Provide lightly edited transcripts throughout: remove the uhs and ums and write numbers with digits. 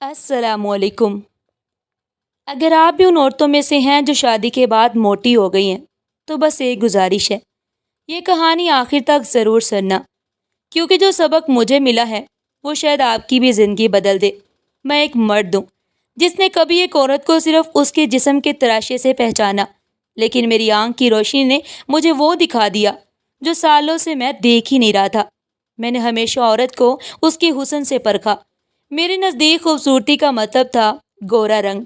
السلام علیکم۔ اگر آپ بھی ان عورتوں میں سے ہیں جو شادی کے بعد موٹی ہو گئی ہیں تو بس ایک گزارش ہے، یہ کہانی آخر تک ضرور سننا، کیونکہ جو سبق مجھے ملا ہے وہ شاید آپ کی بھی زندگی بدل دے۔ میں ایک مرد ہوں جس نے کبھی ایک عورت کو صرف اس کے جسم کے تراشے سے پہچانا، لیکن میری آنکھ کی روشنی نے مجھے وہ دکھا دیا جو سالوں سے میں دیکھ ہی نہیں رہا تھا۔ میں نے ہمیشہ عورت کو اس کے حسن سے پرکھا۔ میرے نزدیک خوبصورتی کا مطلب تھا گورا رنگ،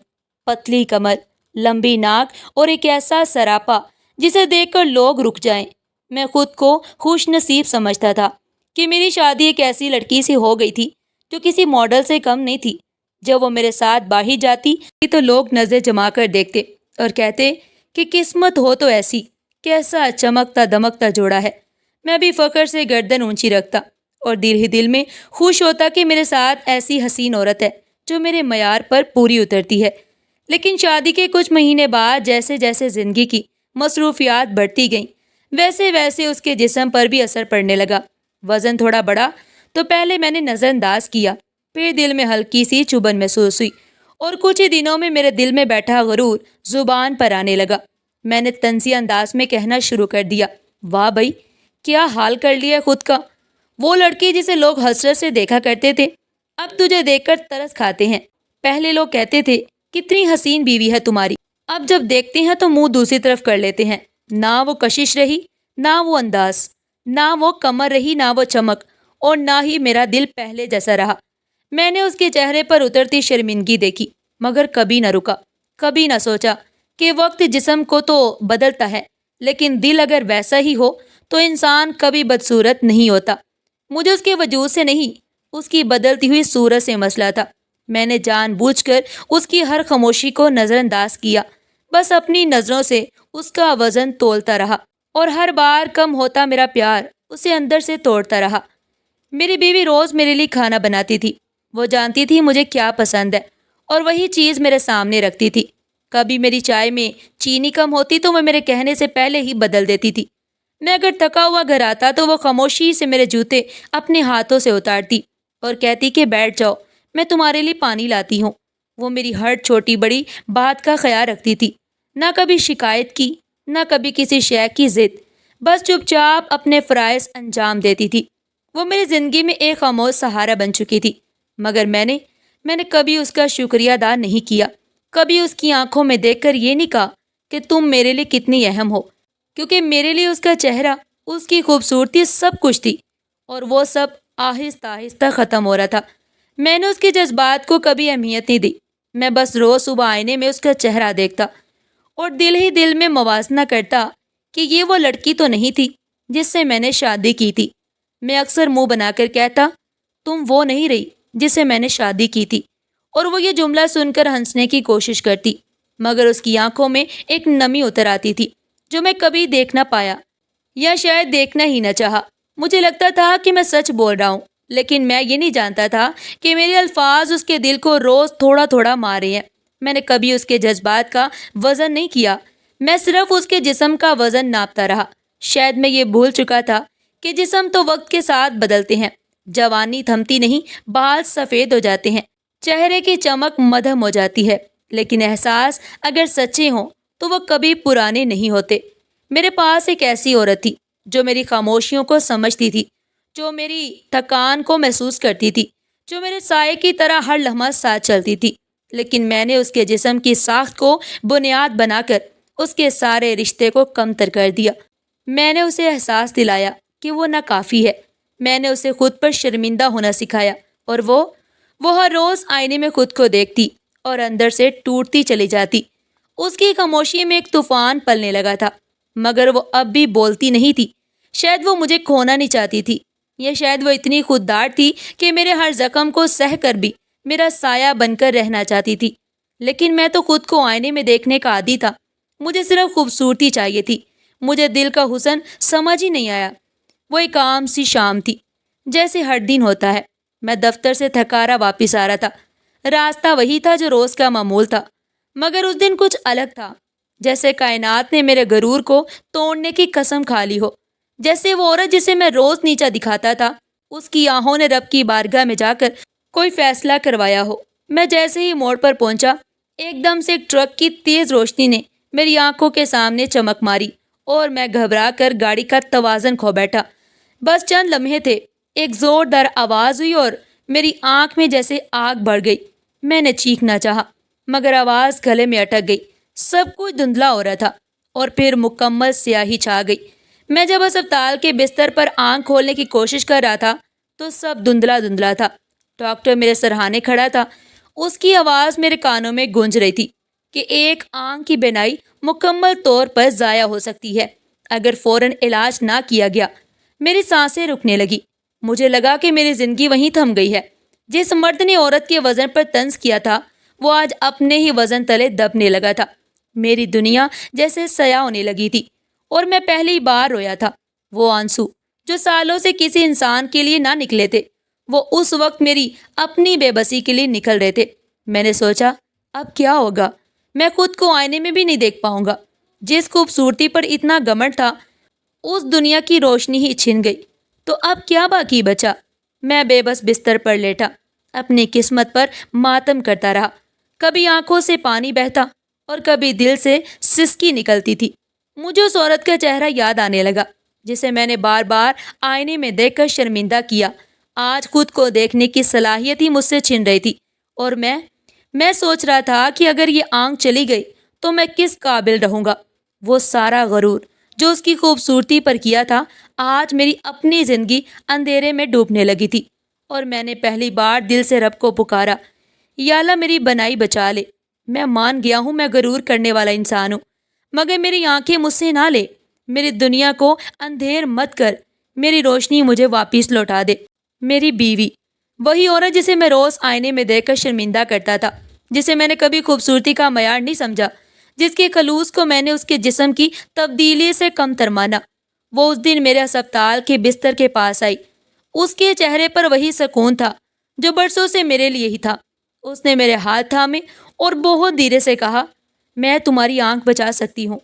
پتلی کمر، لمبی ناک اور ایک ایسا سراپا جسے دیکھ کر لوگ رک جائیں۔ میں خود کو خوش نصیب سمجھتا تھا کہ میری شادی ایک ایسی لڑکی سے ہو گئی تھی جو کسی ماڈل سے کم نہیں تھی۔ جب وہ میرے ساتھ باہر جاتی تو لوگ نظر جما کر دیکھتے اور کہتے کہ قسمت ہو تو ایسی، کیسا چمکتا دمکتا جوڑا ہے۔ میں بھی فخر سے گردن اونچی رکھتا اور دل ہی دل میں خوش ہوتا کہ میرے ساتھ ایسی حسین عورت ہے جو میرے معیار پر پوری اترتی ہے۔ لیکن شادی کے کچھ مہینے بعد جیسے جیسے زندگی کی مصروفیات بڑھتی گئیں، ویسے ویسے اس کے جسم پر بھی اثر پڑنے لگا۔ وزن تھوڑا بڑھا تو پہلے میں نے نظر انداز کیا، پھر دل میں ہلکی سی چبھن محسوس ہوئی اور کچھ ہی دنوں میں میرے دل میں بیٹھا غرور زبان پر آنے لگا۔ میں نے طنزیہ انداز میں کہنا شروع کر دیا، واہ بھائی، کیا حال کر لیا ہے خود کا! وہ لڑکی جسے لوگ حسرت سے دیکھا کرتے تھے اب تجھے دیکھ کر ترس کھاتے ہیں۔ پہلے لوگ کہتے تھے کتنی حسین بیوی ہے تمہاری، اب جب دیکھتے ہیں تو منہ دوسری طرف کر لیتے ہیں۔ نہ وہ کشش رہی، نہ وہ انداز، نہ وہ کمر رہی، نہ وہ چمک، اور نہ ہی میرا دل پہلے جیسا رہا۔ میں نے اس کے چہرے پر اترتی شرمندگی دیکھی، مگر کبھی نہ رکا، کبھی نہ سوچا کہ وقت جسم کو تو بدلتا ہے لیکن دل اگر ویسا ہی ہو تو انسان کبھی بدصورت نہیں ہوتا۔ مجھے اس کے وجود سے نہیں، اس کی بدلتی ہوئی صورت سے مسئلہ تھا۔ میں نے جان بوجھ کر اس کی ہر خاموشی کو نظر انداز کیا، بس اپنی نظروں سے اس کا وزن تولتا رہا اور ہر بار کم ہوتا میرا پیار اسے اندر سے توڑتا رہا۔ میری بیوی روز میرے لیے کھانا بناتی تھی، وہ جانتی تھی مجھے کیا پسند ہے اور وہی چیز میرے سامنے رکھتی تھی۔ کبھی میری چائے میں چینی کم ہوتی تو وہ میرے کہنے سے پہلے ہی بدل دیتی تھی۔ میں اگر تھکا ہوا گھر آتا تو وہ خاموشی سے میرے جوتے اپنے ہاتھوں سے اتارتی اور کہتی کہ بیٹھ جاؤ، میں تمہارے لیے پانی لاتی ہوں۔ وہ میری ہر چھوٹی بڑی بات کا خیال رکھتی تھی، نہ کبھی شکایت کی، نہ کبھی کسی شے کی ضد، بس چپ چاپ اپنے فرائض انجام دیتی تھی۔ وہ میری زندگی میں ایک خاموش سہارا بن چکی تھی، مگر میں نے کبھی اس کا شکریہ ادا نہیں کیا۔ کبھی اس کی آنکھوں میں دیکھ کر یہ نہیں کہا کہ تم میرے لیے کتنی اہم ہو، کیونکہ میرے لیے اس کا چہرہ، اس کی خوبصورتی سب کچھ تھی، اور وہ سب آہستہ آہستہ ختم ہو رہا تھا۔ میں نے اس کے جذبات کو کبھی اہمیت نہیں دی۔ میں بس روز صبح آئینے میں اس کا چہرہ دیکھتا اور دل ہی دل میں موازنہ کرتا کہ یہ وہ لڑکی تو نہیں تھی جس سے میں نے شادی کی تھی۔ میں اکثر منہ بنا کر کہتا، تم وہ نہیں رہی جس سے میں نے شادی کی تھی، اور وہ یہ جملہ سن کر ہنسنے کی کوشش کرتی، مگر اس کی آنکھوں میں ایک نمی اتر آتی تھی جو میں کبھی دیکھ نہ پایا، یا شاید دیکھنا ہی نہ چاہا۔ مجھے لگتا تھا کہ میں سچ بول رہا ہوں، لیکن میں یہ نہیں جانتا تھا کہ میرے الفاظ اس کے دل کو روز تھوڑا تھوڑا مار رہے ہیں۔ میں نے کبھی اس کے جذبات کا وزن نہیں کیا، میں صرف اس کے جسم کا وزن ناپتا رہا۔ شاید میں یہ بھول چکا تھا کہ جسم تو وقت کے ساتھ بدلتے ہیں، جوانی تھمتی نہیں، بال سفید ہو جاتے ہیں، چہرے کی چمک مدھم ہو جاتی ہے، لیکن احساس اگر سچے ہوں تو وہ کبھی پرانے نہیں ہوتے۔ میرے پاس ایک ایسی عورت تھی جو میری خاموشیوں کو سمجھتی تھی، جو میری تھکان کو محسوس کرتی تھی، جو میرے سائے کی طرح ہر لمحہ ساتھ چلتی تھی۔ لیکن میں نے اس کے جسم کی ساخت کو بنیاد بنا کر اس کے سارے رشتے کو کمتر کر دیا۔ میں نے اسے احساس دلایا کہ وہ ناکافی ہے۔ میں نے اسے خود پر شرمندہ ہونا سکھایا، اور وہ ہر روز آئینے میں خود کو دیکھتی اور اندر سے ٹوٹتی چلی جاتی۔ اس کی خاموشی میں ایک طوفان پلنے لگا تھا، مگر وہ اب بھی بولتی نہیں تھی۔ شاید وہ مجھے کھونا نہیں چاہتی تھی، یا شاید وہ اتنی خوددار تھی کہ میرے ہر زخم کو سہ کر بھی میرا سایہ بن کر رہنا چاہتی تھی۔ لیکن میں تو خود کو آئینے میں دیکھنے کا عادی تھا، مجھے صرف خوبصورتی چاہیے تھی، مجھے دل کا حسن سمجھ ہی نہیں آیا۔ وہ ایک عام سی شام تھی، جیسے ہر دن ہوتا ہے۔ میں دفتر سے تھکارا واپس آ رہا تھا، راستہ وہی تھا جو روز کا معمول تھا، مگر اس دن کچھ الگ تھا، جیسے کائنات نے میرے غرور کو توڑنے کی قسم کھا لی ہو، جیسے وہ عورت جسے میں روز نیچا دکھاتا تھا، اس کی آہوں نے رب کی بارگاہ میں جا کر کوئی فیصلہ کروایا ہو۔ میں جیسے ہی موڑ پر پہنچا، ایک دم سے ایک ٹرک کی تیز روشنی نے میری آنکھوں کے سامنے چمک ماری اور میں گھبرا کر گاڑی کا توازن کھو بیٹھا۔ بس چند لمحے تھے، ایک زوردار آواز ہوئی اور میری آنکھ میں جیسے آگ بڑھ گئی۔ میں نے چیخنا چاہا مگر آواز گلے میں اٹک گئی۔ سب کچھ دھندلا ہو رہا تھا اور پھر مکمل سیاہی چھا گئی۔ میں جب اسپتال کے بستر پر آنکھ کھولنے کی کوشش کر رہا تھا تو سب دھندلا دھندلا تھا۔ ڈاکٹر میرے سرہانے کھڑا تھا، اس کی آواز میرے کانوں میں گونج رہی تھی کہ ایک آنکھ کی بینائی مکمل طور پر ضائع ہو سکتی ہے اگر فوراً علاج نہ کیا گیا۔ میری سانسیں رکنے لگی، مجھے لگا کہ میری زندگی وہیں تھم گئی ہے۔ جس مرد نے عورت کے وزن پر طنز کیا تھا وہ آج اپنے ہی وزن تلے دبنے لگا تھا۔ میری دنیا جیسے سیاہ ہونے لگی تھی اور میں پہلی بار رویا تھا۔ وہ آنسو جو سالوں سے کسی انسان کے لیے نہ نکلے تھے، وہ اس وقت میری اپنی بے بسی کے لیے نکل رہے تھے۔ میں نے سوچا اب کیا ہوگا؟ میں خود کو آئینے میں بھی نہیں دیکھ پاؤں گا۔ جس خوبصورتی پر اتنا گھمنڈ تھا اس دنیا کی روشنی ہی چھن گئی، تو اب کیا باقی بچا؟ میں بے بس بستر پر لیٹا، اپنی قسمت پر ماتم کرتا رہا۔ کبھی آنکھوں سے پانی بہتا اور کبھی دل سے سسکی نکلتی تھی۔ مجھے اس عورت کا چہرہ یاد آنے لگا جسے میں نے بار بار آئینے میں دیکھ کر شرمندہ کیا۔ آج خود کو دیکھنے کی صلاحیت ہی مجھ سے چھن رہی تھی اور میں سوچ رہا تھا کہ اگر یہ آنکھ چلی گئی تو میں کس قابل رہوں گا۔ وہ سارا غرور جو اس کی خوبصورتی پر کیا تھا آج میری اپنی زندگی اندھیرے میں ڈوبنے لگی تھی، اور میں نے پہلی بار دل سے رب کو پکارا، یا اللہ میری بنائی بچا لے۔ میں مان گیا ہوں میں غرور کرنے والا انسان ہوں، مگر میری آنکھیں مجھ سے نہ لے۔ میری دنیا کو اندھیر مت کر، میری روشنی مجھے واپس لوٹا دے۔ میری بیوی، وہی عورت جسے میں روز آئینے میں دیکھ کر شرمندہ کرتا تھا، جسے میں نے کبھی خوبصورتی کا معیار نہیں سمجھا، جس کے خلوص کو میں نے اس کے جسم کی تبدیلی سے کم تر مانا، وہ اس دن میرے اسپتال کے بستر کے پاس آئی۔ اس کے چہرے پر وہی سکون تھا جو برسوں سے میرے لیے ہی تھا۔ اس نے میرے ہاتھ تھامے اور بہت دھیرے سے کہا، میں تمہاری آنکھ بچا سکتی ہوں۔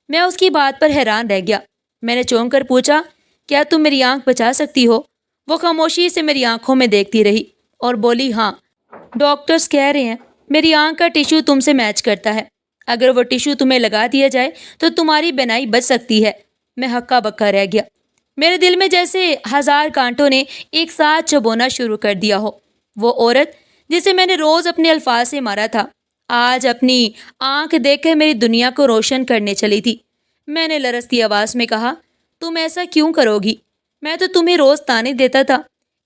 میں اس کی بات پر حیران رہ گیا۔ میں نے چونک کر پوچھا، کیا تم میری آنکھ بچا سکتی ہو؟ وہ خاموشی سے میری آنکھوں میں دیکھتی رہی اور بولی، ہاں، ڈاکٹرز کہہ رہے ہیں میری آنکھ کا ٹیشو تم سے میچ کرتا ہے، اگر وہ ٹیشو تمہیں لگا دیا جائے تو تمہاری بینائی بچ سکتی ہے۔ میں ہکا بکا رہ گیا، میرے دل میں جیسے ہزار کانٹوں نے ایک ساتھ چبونا شروع کر دیا ہو۔ وہ عورت جسے میں نے روز اپنے الفاظ سے مارا تھا آج اپنی آنکھ دیکھ کر میری دنیا کو روشن کرنے چلی تھی۔ میں نے لرزتی آواز میں کہا، تم ایسا کیوں کرو گی؟ میں تو تمہیں روز تانے دیتا تھا،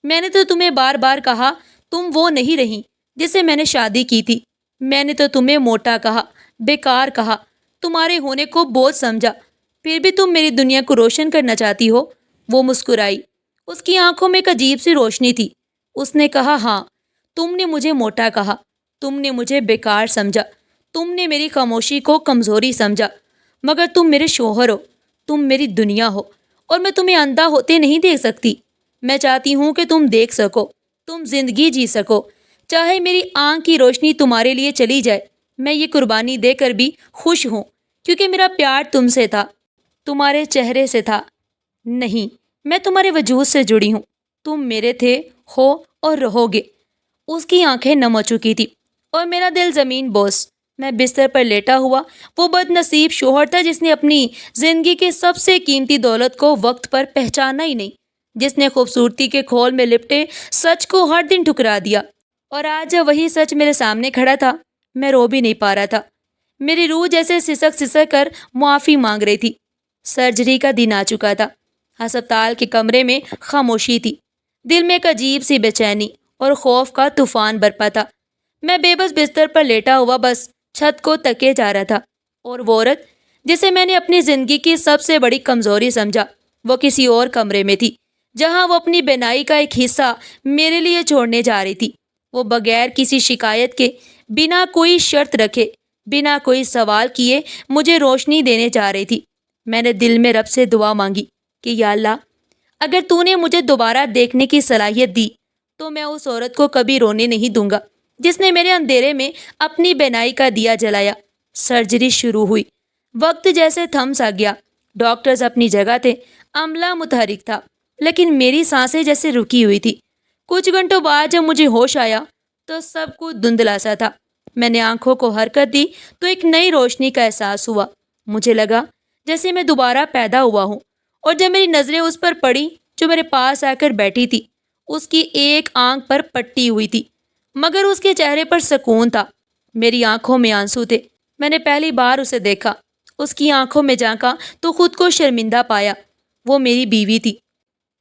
میں نے تو تمہیں بار بار کہا تم وہ نہیں رہی جس سے میں نے شادی کی تھی، میں نے تو تمہیں موٹا کہا، بیکار کہا، تمہارے ہونے کو بوجھ سمجھا، پھر بھی تم میری دنیا کو روشن کرنا چاہتی ہو۔ وہ مسکرائی، اس کی آنکھوں میں ایک عجیب سی روشنی تھی۔ اس نے کہا، ہاں، تم نے مجھے موٹا کہا، تم نے مجھے بیکار سمجھا، تم نے میری خاموشی کو کمزوری سمجھا، مگر تم میرے شوہر ہو، تم میری دنیا ہو، اور میں تمہیں اندھا ہوتے نہیں دیکھ سکتی۔ میں چاہتی ہوں کہ تم دیکھ سکو، تم زندگی جی سکو، چاہے میری آنکھ کی روشنی تمہارے لیے چلی جائے، میں یہ قربانی دے کر بھی خوش ہوں، کیونکہ میرا پیار تم سے تھا، تمہارے چہرے سے تھا نہیں، میں تمہارے وجود سے جڑی ہوں، تم میرے تھے، ہو اور رہو گے۔ اس کی آنکھیں نم ہو چکی تھی اور میرا دل زمین بوس۔ میں بستر پر لیٹا ہوا وہ بد نصیب شوہر تھا جس نے اپنی زندگی کے سب سے قیمتی دولت کو وقت پر پہچانا ہی نہیں، جس نے خوبصورتی کے کھول میں لپٹے سچ کو ہر دن ٹھکرا دیا، اور آج جب وہی سچ میرے سامنے کھڑا تھا میں رو بھی نہیں پا رہا تھا۔ میری روح جیسے سسک سسک کر معافی مانگ رہی تھی۔ سرجری کا دن آ چکا تھا، ہسپتال کے کمرے میں خاموشی تھی، دل میں ایک عجیب سی بے چینی اور خوف کا طوفان برپا تھا۔ میں بے بس بستر پر لیٹا ہوا بس چھت کو تکے جا رہا تھا، اور وہ عورت جسے میں نے اپنی زندگی کی سب سے بڑی کمزوری سمجھا وہ کسی اور کمرے میں تھی، جہاں وہ اپنی بینائی کا ایک حصہ میرے لیے چھوڑنے جا رہی تھی۔ وہ بغیر کسی شکایت کے، بنا کوئی شرط رکھے، بنا کوئی سوال کیے مجھے روشنی دینے جا رہی تھی۔ میں نے دل میں رب سے دعا مانگی کہ یا اللہ، اگر تو نے مجھے دوبارہ دیکھنے کی صلاحیت دی تو میں اس عورت کو کبھی رونے نہیں دوں گا جس نے میرے اندھیرے میں اپنی بینائی کا دیا جلایا۔ سرجری شروع ہوئی، وقت جیسے تھم سا گیا، ڈاکٹرز اپنی جگہ تھے، عملہ متحرک تھا، لیکن میری سانسیں جیسے رکی ہوئی تھی۔ کچھ گھنٹوں بعد جب مجھے ہوش آیا تو سب کچھ دھندلا سا تھا۔ میں نے آنکھوں کو حرکت دی تو ایک نئی روشنی کا احساس ہوا۔ مجھے لگا جیسے میں دوبارہ پیدا ہوا ہوں، اور جب میری نظریں اس پر پڑی جو میرے پاس آ کر بیٹھی تھی، اس کی ایک آنکھ پر پٹی ہوئی تھی، مگر اس کے چہرے پر سکون تھا۔ میری آنکھوں میں آنسو تھے۔ میں نے پہلی بار اسے دیکھا، اس کی آنکھوں میں جھانکا تو خود کو شرمندہ پایا۔ وہ میری بیوی تھی،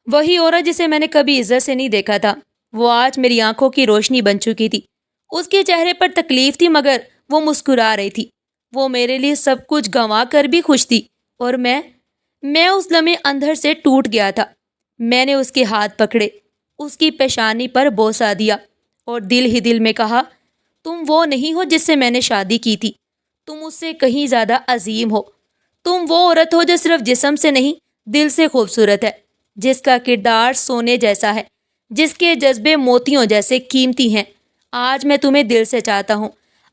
وہی عورت جسے میں نے کبھی عزت سے نہیں دیکھا تھا۔ وہ آج میری آنکھوں کی روشنی بن چکی تھی۔ اس کے چہرے پر تکلیف تھی، مگر وہ مسکرا رہی تھی۔ وہ میرے لیے سب کچھ گنوا کر بھی خوش تھی، اور میں اس لمحے اندر سے ٹوٹ گیا تھا۔ میں نے اس کے ہاتھ پکڑے، اس کی پیشانی پر بوسہ دیا، اور دل ہی دل میں کہا، تم وہ نہیں ہو جس سے میں نے شادی کی تھی، تم اس سے کہیں زیادہ عظیم ہو۔ تم وہ عورت ہو جو صرف جسم سے نہیں، دل سے خوبصورت ہے، جس کا کردار سونے جیسا ہے، جس کے جذبے موتیوں جیسے قیمتی ہیں۔ آج میں تمہیں دل سے چاہتا ہوں۔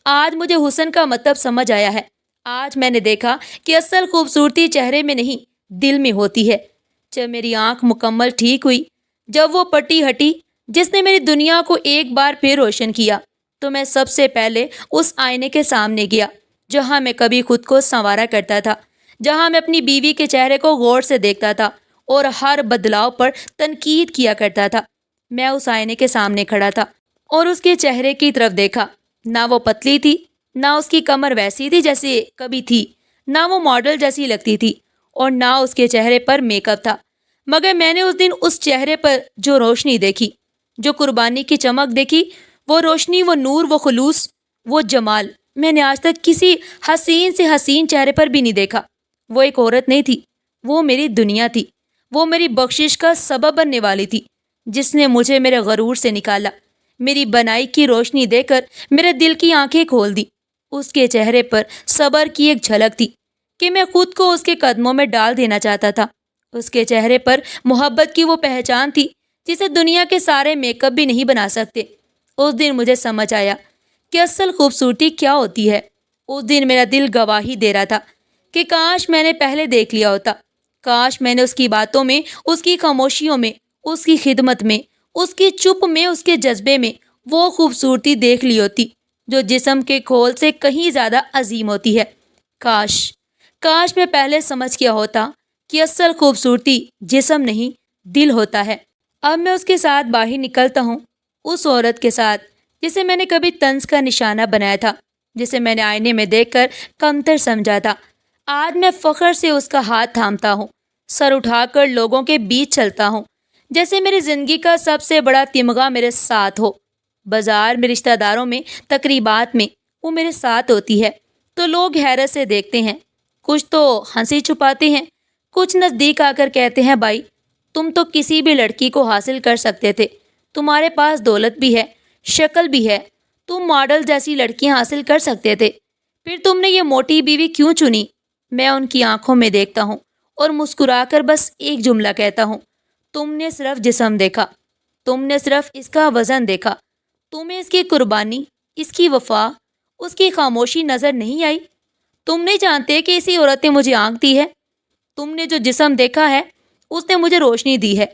آج مجھے حسن کا مطلب سمجھ آیا ہے۔ آج میں نے دیکھا کہ اصل خوبصورتی چہرے میں نہیں، دل میں ہوتی ہے۔ جب میری آنکھ مکمل ٹھیک ہوئی، جب وہ پٹی ہٹی جس نے میری دنیا کو ایک بار پھر روشن کیا، تو میں سب سے پہلے اس آئینے کے سامنے گیا جہاں میں کبھی خود کو سنوارا کرتا تھا، جہاں میں اپنی بیوی کے چہرے کو غور سے دیکھتا تھا اور ہر بدلاؤ پر تنقید کیا کرتا تھا۔ میں اس آئینے کے سامنے کھڑا تھا اور اس کے چہرے کی طرف دیکھا۔ نہ وہ پتلی تھی، نہ اس کی کمر ویسی تھی جیسے کبھی تھی، نہ وہ ماڈل جیسی لگتی تھی، اور نہ اس کے چہرے پر میک اپ تھا۔ مگر میں نے اس دن اس چہرے پر جو روشنی دیکھی، جو قربانی کی چمک دیکھی، وہ روشنی، وہ نور، وہ خلوص، وہ جمال میں نے آج تک کسی حسین سے حسین چہرے پر بھی نہیں دیکھا۔ وہ ایک عورت نہیں تھی، وہ میری دنیا تھی۔ وہ میری بخشش کا سبب بننے والی تھی، جس نے مجھے میرے غرور سے نکالا، میری بنائی کی روشنی دے کر میرے دل کی آنکھیں کھول دی۔ اس کے چہرے پر صبر کی ایک جھلک تھی کہ میں خود کو اس کے قدموں میں ڈال دینا چاہتا تھا۔ اس کے چہرے پر محبت کی وہ پہچان تھی جسے دنیا کے سارے میک اپ بھی نہیں بنا سکتے۔ اس دن مجھے سمجھ آیا کہ اصل خوبصورتی کیا ہوتی ہے۔ اس دن میرا دل گواہی دے رہا تھا کہ کاش میں نے پہلے دیکھ لیا ہوتا، کاش میں نے اس کی باتوں میں، اس کی خاموشیوں میں، اس کی خدمت میں، اس کی چپ میں، اس کے جذبے میں وہ خوبصورتی دیکھ لی ہوتی جو جسم کے کھول سے کہیں زیادہ عظیم ہوتی ہے۔ کاش میں پہلے سمجھ گیا ہوتا کہ اصل خوبصورتی جسم نہیں، دل ہوتا ہے۔ اب میں اس کے ساتھ باہر نکلتا ہوں، اس عورت کے ساتھ جسے میں نے کبھی طنز کا نشانہ بنایا تھا، جسے میں نے آئینے میں دیکھ کر کمتر سمجھا تھا۔ آج میں فخر سے اس کا ہاتھ تھامتا ہوں، سر اٹھا کر لوگوں کے بیچ چلتا ہوں، جیسے میری زندگی کا سب سے بڑا تمغہ میرے ساتھ ہو۔ بازار میں، رشتہ داروں میں، تقریبات میں وہ میرے ساتھ ہوتی ہے تو لوگ حیرت سے دیکھتے ہیں، کچھ تو ہنسی چھپاتے ہیں، کچھ نزدیک آ کر کہتے ہیں، بھائی تم تو کسی بھی لڑکی کو حاصل کر سکتے تھے، تمہارے پاس دولت بھی ہے، شکل بھی ہے، تم ماڈل جیسی لڑکیاں حاصل کر سکتے تھے، پھر تم نے یہ موٹی بیوی کیوں چنی؟ میں ان کی آنکھوں میں دیکھتا ہوں اور مسکرا کر بس ایک جملہ کہتا ہوں، تم نے صرف جسم دیکھا، تم نے صرف اس کا وزن دیکھا، تمہیں اس کی قربانی، اس کی وفا، اس کی خاموشی نظر نہیں آئی؟ تم نہیں جانتے کہ اسی عورت نے مجھے آنکھ دی ہے؟ تم نے جو جسم دیکھا ہے اس نے مجھے روشنی دی ہے،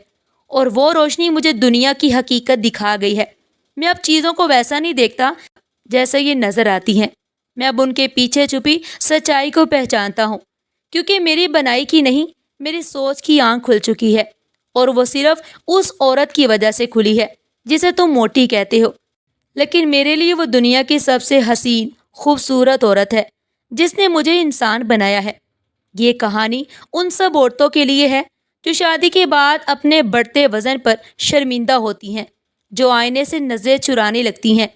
اور وہ روشنی مجھے دنیا کی حقیقت دکھا گئی ہے۔ میں اب چیزوں کو ویسا نہیں دیکھتا جیسا یہ نظر آتی ہیں، میں اب ان کے پیچھے چھپی سچائی کو پہچانتا ہوں، کیونکہ میری بنائی کی نہیں، میری سوچ کی آنکھ کھل چکی ہے، اور وہ صرف اس عورت کی وجہ سے کھلی ہے جسے تم موٹی کہتے ہو۔ لیکن میرے لیے وہ دنیا کی سب سے حسین، خوبصورت عورت ہے جس نے مجھے انسان بنایا ہے۔ یہ کہانی ان سب عورتوں کے لیے ہے جو شادی کے بعد اپنے بڑھتے وزن پر شرمندہ ہوتی ہیں، جو آئینے سے نظریں چرانے لگتی ہیں،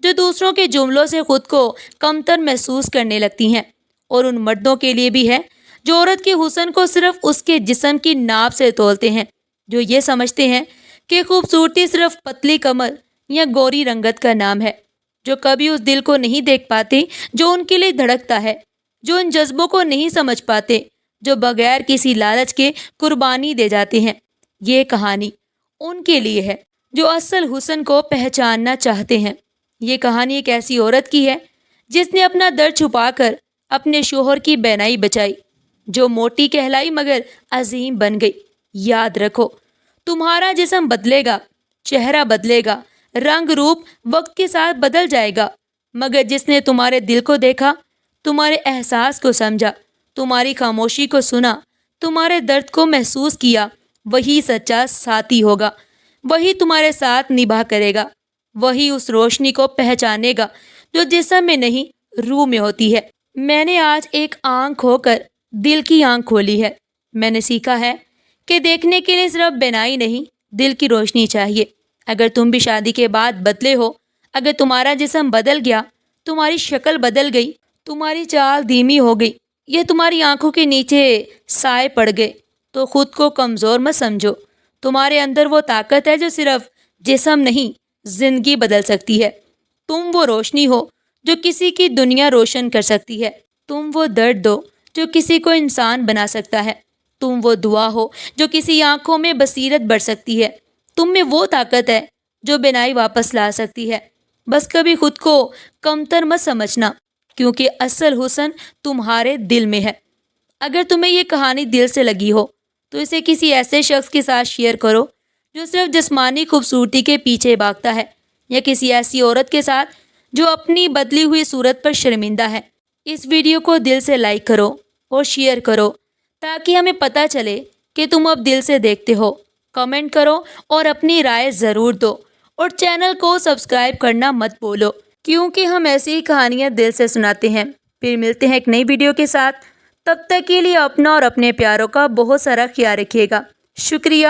جو دوسروں کے جملوں سے خود کو کمتر محسوس کرنے لگتی ہیں، اور ان مردوں کے لیے بھی ہے جو عورت کے حسن کو صرف اس کے جسم کی ناپ سے تولتے ہیں، جو یہ سمجھتے ہیں کہ خوبصورتی صرف پتلی کمر یا گوری رنگت کا نام ہے، جو کبھی اس دل کو نہیں دیکھ پاتے جو ان کے لیے دھڑکتا ہے، جو ان جذبوں کو نہیں سمجھ پاتے جو بغیر کسی لالچ کے قربانی دے جاتے ہیں۔ یہ کہانی ان کے لیے ہے جو اصل حسن کو پہچاننا چاہتے ہیں۔ یہ کہانی ایک ایسی عورت کی ہے جس نے اپنا درد چھپا کر اپنے شوہر کی بینائی بچائی، جو موٹی کہلائی مگر عظیم بن گئی۔ یاد رکھو، تمہارا جسم بدلے گا، چہرہ بدلے گا، رنگ روپ وقت کے ساتھ بدل جائے گا، مگر جس نے تمہارے دل کو دیکھا، تمہارے احساس کو سمجھا، تمہاری خاموشی کو سنا، تمہارے درد کو محسوس کیا، وہی سچا ساتھی ہوگا، وہی تمہارے ساتھ نبھا کرے گا، وہی اس روشنی کو پہچانے گا جو جسم میں نہیں روح میں ہوتی ہے۔ میں نے آج ایک آنکھ ہو کر دل کی آنکھ کھولی ہے۔ میں نے سیکھا ہے کہ دیکھنے کے لیے صرف بینائی نہیں، دل کی روشنی چاہیے۔ اگر تم بھی شادی کے بعد بدلے ہو، اگر تمہارا جسم بدل گیا، تمہاری شکل بدل گئی، تمہاری چال دھیمی ہو گئی، یا تمہاری آنکھوں کے نیچے سائے پڑ گئے، تو خود کو کمزور مت سمجھو۔ تمہارے اندر وہ طاقت ہے جو صرف جسم نہیں، زندگی بدل سکتی ہے۔ تم وہ روشنی ہو جو کسی کی دنیا روشن کر سکتی ہے۔ تم وہ درد ہو جو کسی کو انسان بنا سکتا ہے۔ تم وہ دعا ہو جو کسی آنکھوں میں بصیرت بڑھ سکتی ہے۔ تم میں وہ طاقت ہے جو بینائی واپس لا سکتی ہے۔ بس کبھی خود کو کمتر مت سمجھنا، کیونکہ اصل حسن تمہارے دل میں ہے۔ اگر تمہیں یہ کہانی دل سے لگی ہو تو اسے کسی ایسے شخص کے ساتھ شیئر کرو جو صرف جسمانی خوبصورتی کے پیچھے بھاگتا ہے، یا کسی ایسی عورت کے ساتھ جو اپنی بدلی ہوئی صورت پر شرمندہ ہے۔ اس ویڈیو کو دل سے لائک کرو اور شیئر کرو تاکہ ہمیں پتہ چلے کہ تم اب دل سے دیکھتے ہو۔ کمنٹ کرو اور اپنی رائے ضرور دو، اور چینل کو سبسکرائب کرنا مت بھولو، کیونکہ ہم ایسی ہی کہانیاں دل سے سناتے ہیں۔ پھر ملتے ہیں ایک نئی ویڈیو کے ساتھ، تب تک کے لیے اپنا اور اپنے پیاروں کا بہت سارا خیال رکھیے گا۔ شکریہ۔